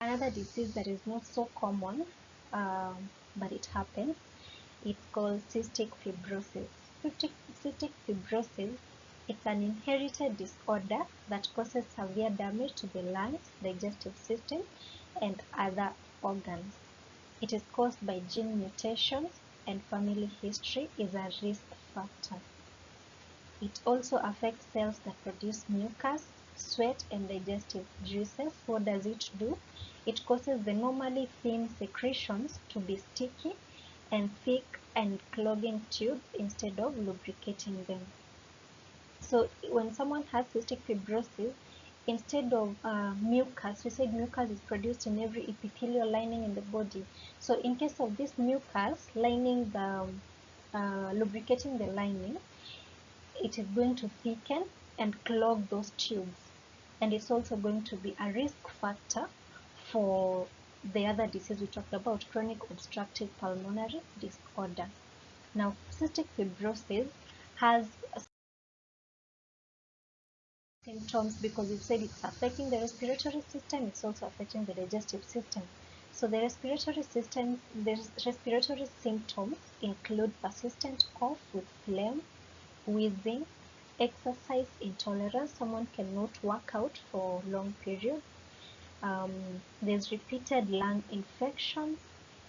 Another disease that is not so common, but it happens, it's called cystic fibrosis. Cystic fibrosis, it's an inherited disorder that causes severe damage to the lungs, digestive system, and other organs. It is caused by gene mutations, and family history is a risk factor. It also affects cells that produce mucus, sweat, and digestive juices. What does it do? It causes the normally thin secretions to be sticky and thick and clogging tubes instead of lubricating them. So when someone has cystic fibrosis, instead of mucus, we said mucus is produced in every epithelial lining in the body. So in case of this mucus lining the lubricating the lining, it is going to thicken and clog those tubes, and it's also going to be a risk factor for the other disease we talked about, chronic obstructive pulmonary disorder. Now, cystic fibrosis has symptoms because we said it's affecting the respiratory system, it's also affecting the digestive system. So the respiratory symptoms include persistent cough with phlegm, wheezing, exercise intolerance. Someone cannot work out for long periods. There's repeated lung infections.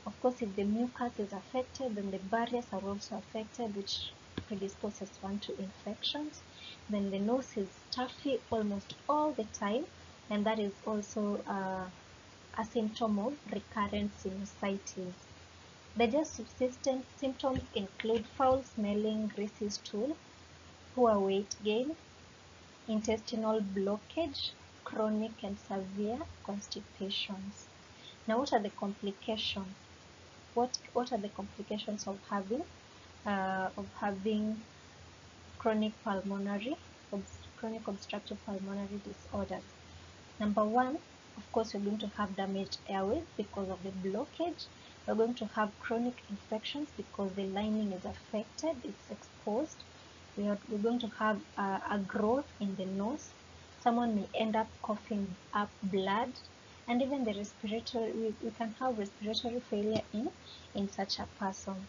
Of course, if the mucus is affected, then the barriers are also affected, which predisposes one to infections. Then the nose is stuffy almost all the time, and that is also a symptom of recurrent sinusitis. Digestive system symptoms include foul smelling, greasy stool, poor weight gain, intestinal blockage, chronic and severe constipations. Now, what are the complications? What are the complications of having chronic obstructive pulmonary disorders? Number one, of course, you're going to have damaged airways because of the blockage. You're going to have chronic infections because the lining is affected, it's exposed. We're going to have a growth in the nose. Someone may end up coughing up blood, and even the respiratory, we can have respiratory failure in such a person.